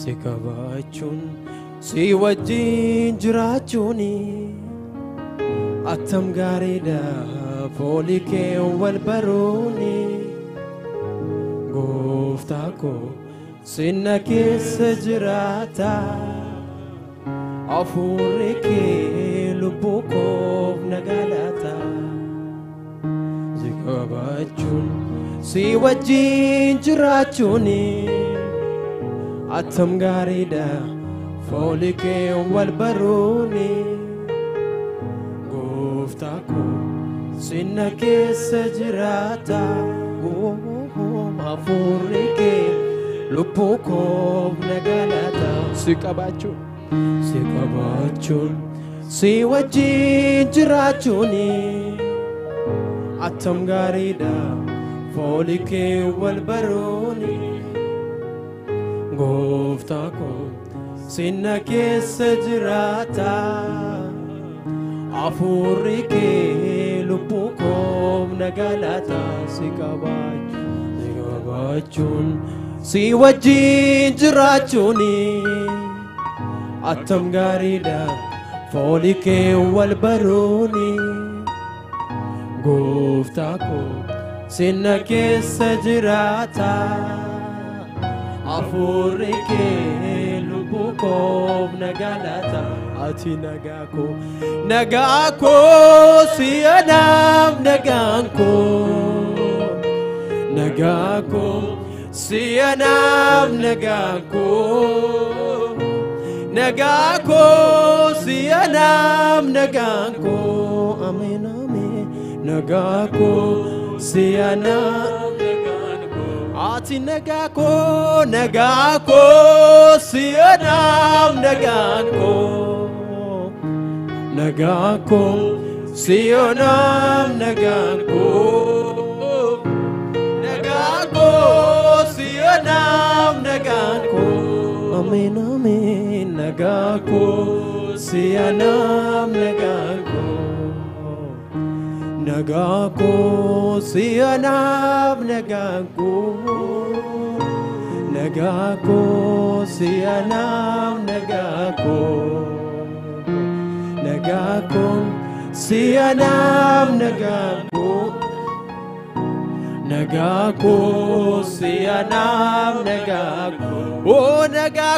si qabachuun si wajjin jiraachuuni attam gaariidha foolii kee wal baruuni gooftaa koo sinna keessa jiraata hafuurri kee lubbuu koof nagalaata si qabachuun si wajjin jiraachuuni attam gaariidha foolii kee wal baruuni gooftaa koo sinna keessa jiraata hafuurri kee lubbuu koof nagalaata si qabachuun si wajjin jiraachuuni attam gaariidha foolii kee wal baruuni gooftaa koo sinna keessa jiraata hafuurri kee lubbuu koof nagalaata si qabachuun si wajjin jiraachuuni attam gaariidha foolii kee wal baruuni gooftaa koo sinna keessa jiraata hafuurri kee lubbuu koof nagalaata ati nagaa koo si'anaaf nagaan koo si'anaaf nagaan koo si'anaaf nagaan koo ameen ameen nagaa koo si'anaaf ati nagaa koo si'anaaf nagaan koo si'anaaf nagaan koo si'anaaf nagaan koo ameen ameen nagaa koo si'anaaf nagaan koo nagaa koo si'anaaf nagaan koo nagaa koo si'anaaf nagaan koo nagaa koo si'anaaf nagaan koo nagaa koo si'anaaf nagaan koo oh nagaa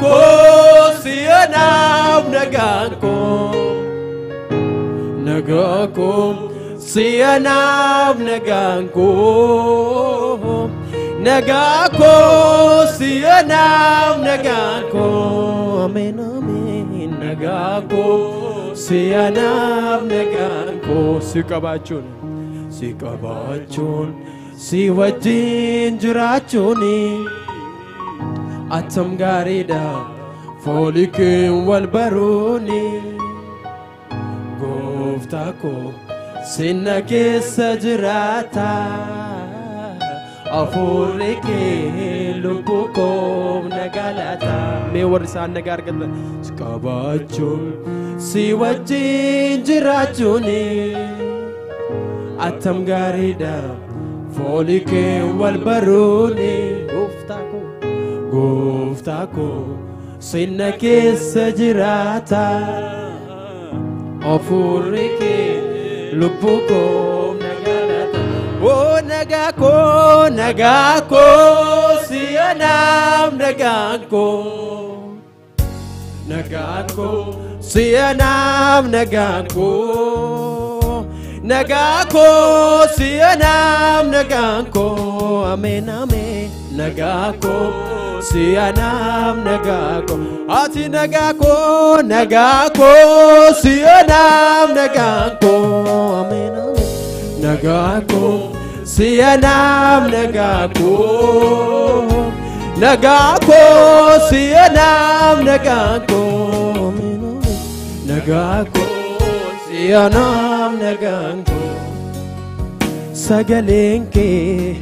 koo si'anaaf nagaan koo nagaa koo si'anaaf nagaan koo nagaa koo si'anaaf nagaan koo ameen ameen nagaa koo si'anaaf nagaan koo si qabachuun si wajjin jiraachuuni attam gaariidha foolii kee wal baruuni gooftaa koo sinna keessa jiraata hafuurri kee lubbuu koof nagalaata mee warri isaan nagaa argatan si qabachuun si wajjin jiraachuuni attam gaariidha foolii kee wal baruuni gooftaa koo sinna keessa jiraata hafuurri kee lubbuu koof nagalaata oh nagaa koo si'anaaf nagaan koo nagaa koo si'anaaf nagaan koo nagaa koo si'anaaf nagaan koo ameen ameen nagaa koo si'anaaf nagaan koo ati nagaa koo si'anaaf nagaan koo ameen ameen nagaa koo si'anaaf nagaan koo nagaa koo si'anaaf nagaan koo ameen ameen nagaa koo si'anaaf nagaan koo sagaleen kee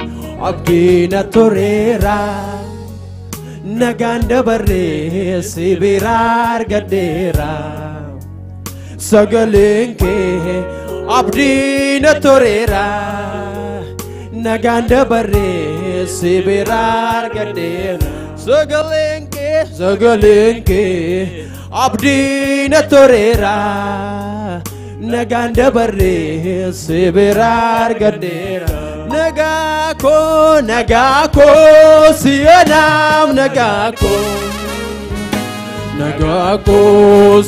abdii na tureera nagaan dabaree si biraa argadheera sagaleen kee abdii na tureera nagaan dabaree si biraa argadheera Sagalenke abdina torera naganda barre seberar gadera nagako sianam nagako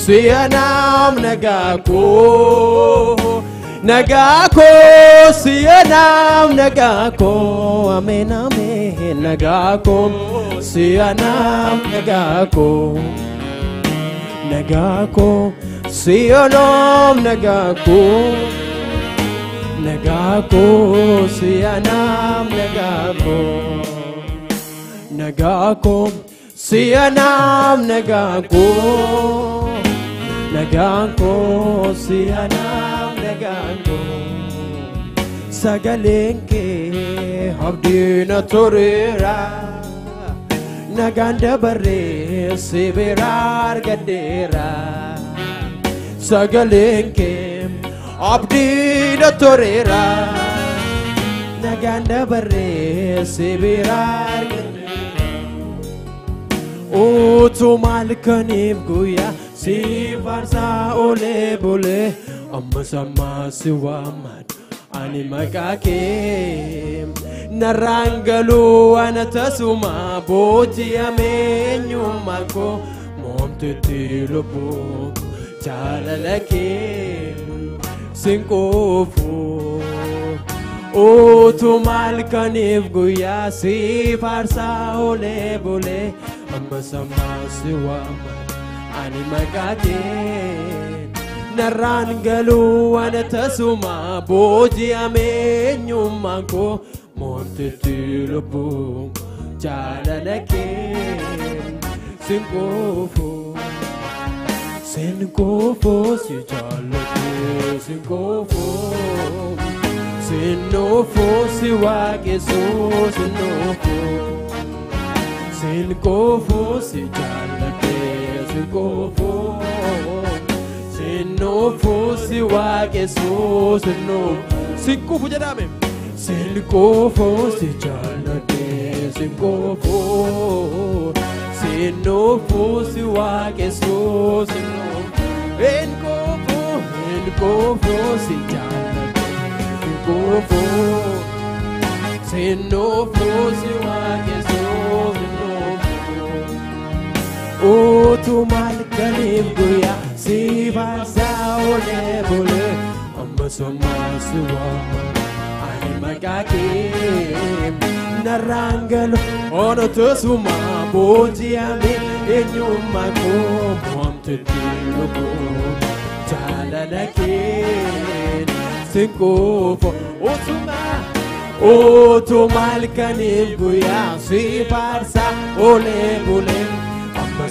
sianam nagako sianam nagako amen amen nagako sianam nagako sianam nagako sianam nagako sianam nagako sianam nagako sagalenke abdina torera naganda barre seberar gadera sagalenke abdina torera naganda barre seberar o to malkanim guya si varsa ole bole amma sama siwamat ani makake narangalu anatasuma boti amenyumako momtetilupo chalalake sinkofu o to malkanim guya si varsa ole bole amma sama siwamat ani makake narangalu anatasuma boji amenyumako montetilupo jalalake sinkofu si jalake sinkofu si wage so sinkofu si jalake sinkofu si wage so sinkofu jadame sinkofu si jalake sinkofu si wage so sinkofu si jalake sinkofu si wage so o tu malkanim guya si varsa ole bole amma sama siwa ani magake narangalo ono to suma boji ame enyuma ko momtetilupo jalalake sinkofu o tu malkanim guya si varsa ole bole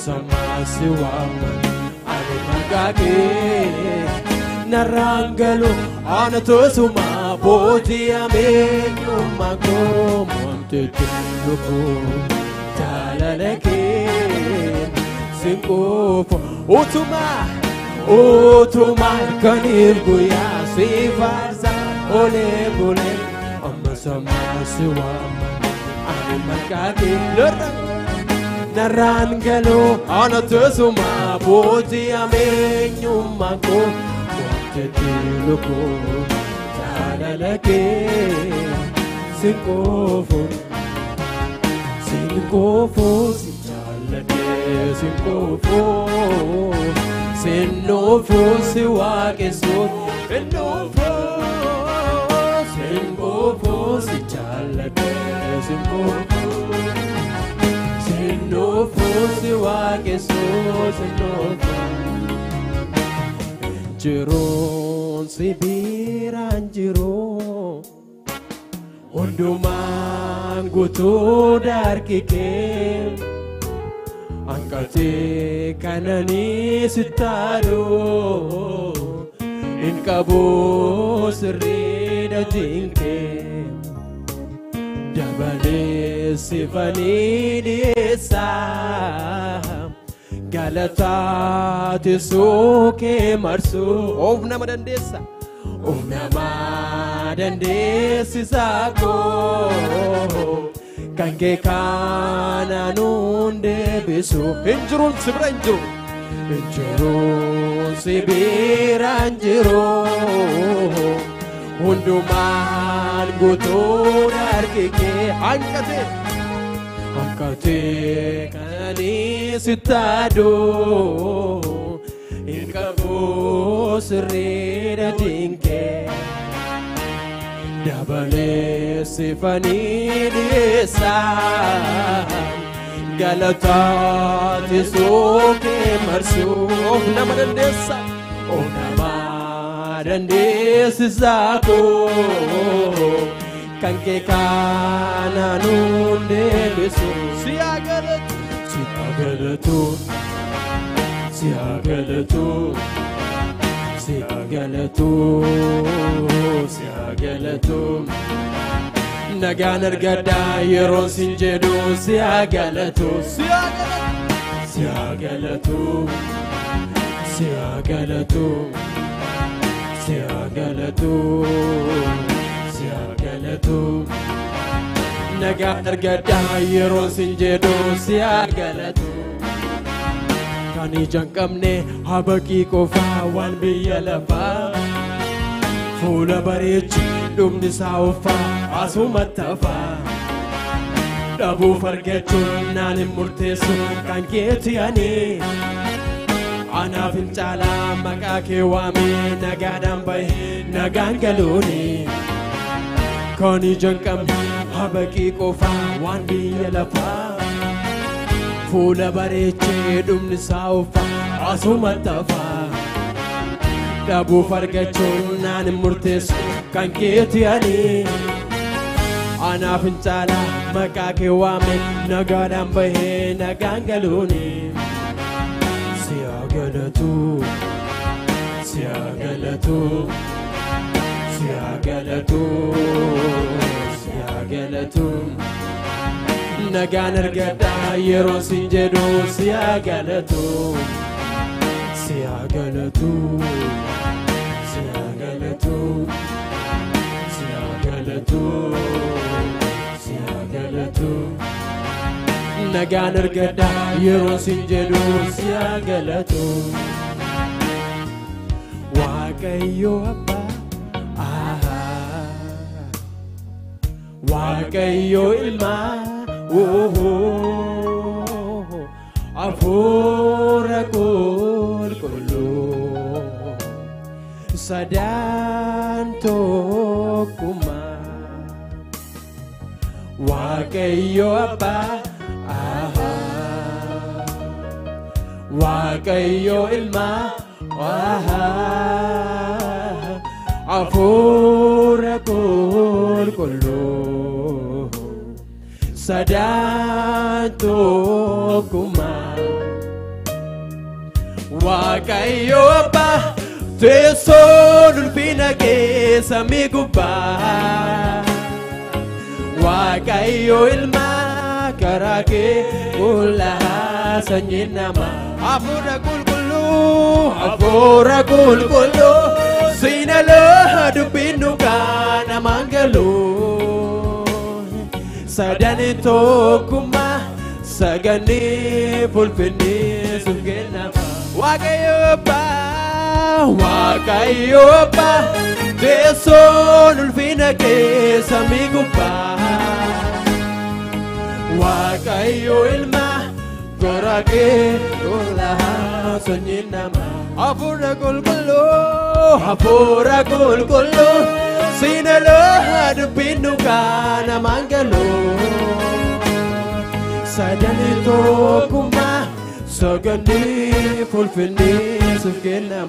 sama siwama ani magake narangalo anato suma boji amenyumako montetilupo jalalake sinkofu utuma kanil guya si farsa ole bole amma sama siwama ani magake narangalo anatasuma boji amenyumako montetilupo jalalake sinkofu si jalake sinkofu si wage so sinkofu si jalake sinkofu si wage so Jiron si biran jiron hunduman gutu darkike angkati kanani sitaro in kabo serida jingke dabale sifani desa galata tisuke marsu ovna madandesa sako kanke kana nunde bisu injurun sibra injurun sibira injuru hunduman gutur arkike hankate kani sitado inkabu sirira dinke dabale sifani desa galata tisuke marsuf namadan desa oh namadan desa ko kanke kana nunde besu siagalatu nagan argada yeron sinjedu siagalatu nagan argada yeron sinjedu siagalatu kani jankamne habaki kofa wan biyalafa fula barechi dumni saufa asumatafa dabu fargechu nani murtesu kanketi ani ana fincala makake wame nagadam bay nagangaluni kani jankamne habaki kofa wan biyalafa fula bareche dumni saufa asumatafa dabu fargachun nan murtesu kanketi ani ana fincala makake wame nagadam bahe nagangaluni siagalatu nagan argada yeron sinjedu siagalatu nagan argada yeron sinjedu siagalatu waqayyo abba waqayyo ilma afura kullu sadanto kuma waqayyo abba waqayyo ilma afura kullu sadanto kuma waqayyo abba tesonul pinake samiguba waqayyo ilma karake kullaha sanyinama afura kullu sinalo dubinuka namangalu sadani tokuma sagani fulfini sugena waqayyo ba tesonul finake samiguba waqayyo ilma gorake kullaha sanyinama afura kullu sinalo dubinuka namangalu sadani tokuma sagani fulfini sugena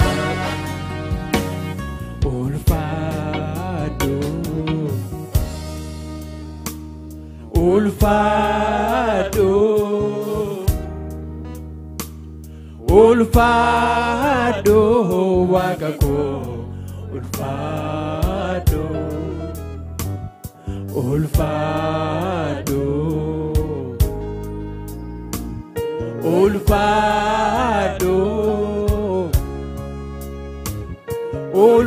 ulfado wakako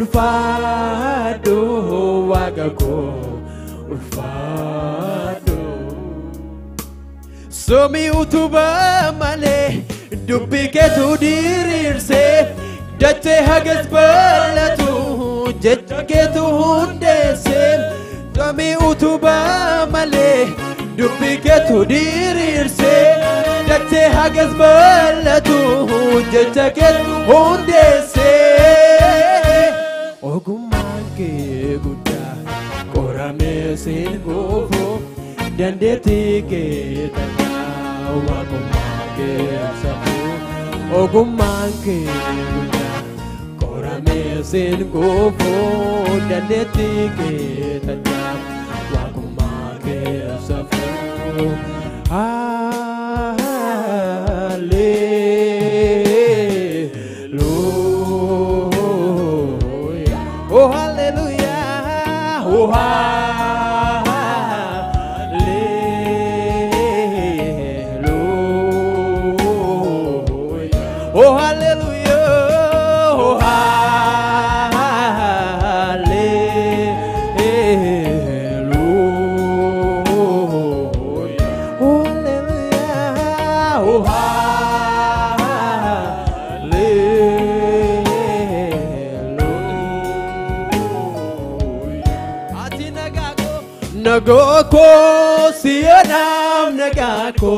ulfado wakako ulfado Somi utuba male dubbi keetu diriirse dattee hagas bal'atu jecha keetu hundeesse. Somi utuba male dubbi keetu diriirse dattee hagas bal'atu jecha keetu hundeesse. Ogummaan kee guddaa qoramee siin guufu dandeettii kee tanaa waaqummaa kee safu. Ogummaan kee guddaa qoramee siin guufu dandeettii kee tanaa waaqummaa kee safu. Oh hallelujah, oh hallelujah, oh hallelujah, oh hallelujah, oh hallelujah, oh Nagako siyanam nagako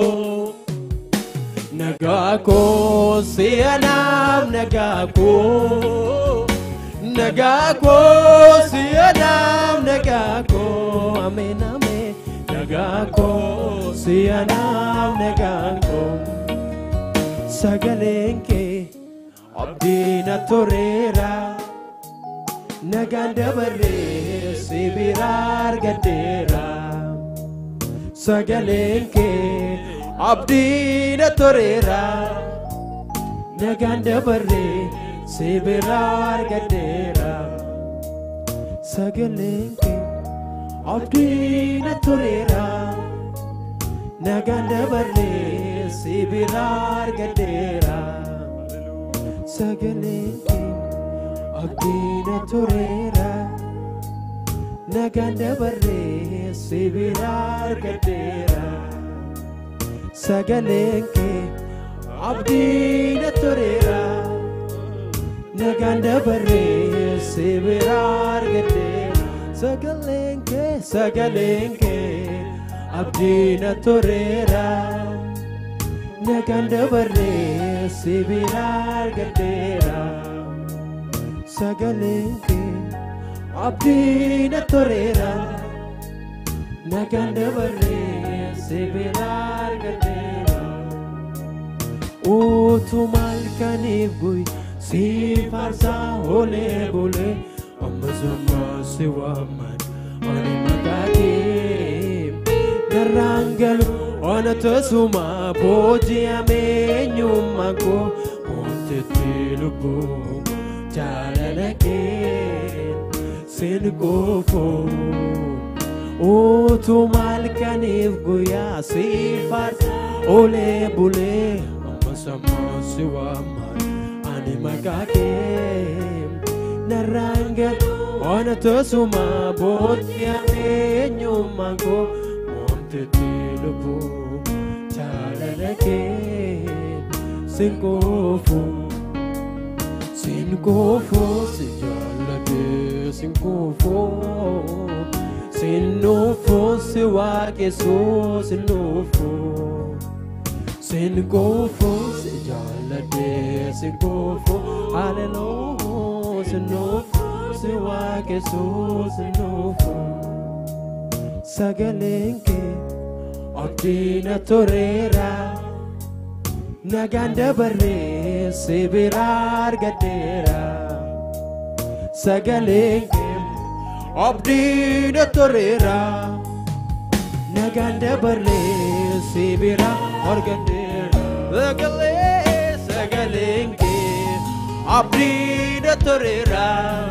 Nagako siyanam nagako Nagako siyanam nagako Amen amen Nagako siyanam nagako Sagalenke abdina torera Naganda barre sibirar gadera Sagalenke abdina torera Naganda barre sibirar gadera Sagalenke abdina torera Naganda barre sibirar gadera Sagalenke abdina torera Naganda barre sibirar gadera Sagalenke abdina torera Naganda barre sibirar gadera Sagalenke Sagalenke abdina torera Naganda barre sibirar gadera Sagalenke abdina torera Naganda barre sibirar gadera Utu malkanif gui si farsa ole bole Amazuma siwaman ani magakim Narangalu onatosuma boji amenyuma ko Montetilubu Jalalake sin gofo O tu malkanif guya sifar ole bule Amasama siwaman animagake Narangal onatosuma bodya menyumago Montetilubu Jalalake sin gofo Sinkofo, sijalade, sinkofo Sinofo, siwake so, sinofo Sinkofo, sijalade, sinkofo Hallelujah, sinofo, siwake so, sinofo Sagalenke, abdina torera Naganda barre sibirar gadera Sagalenke abdina torera Naganda barre sibirar gadera Sagalenke abdina torera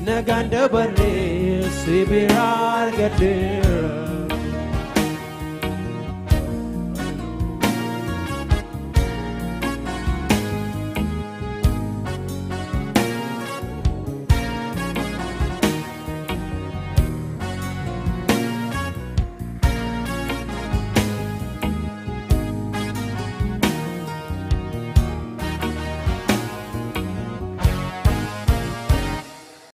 Naganda barre sibirar gadera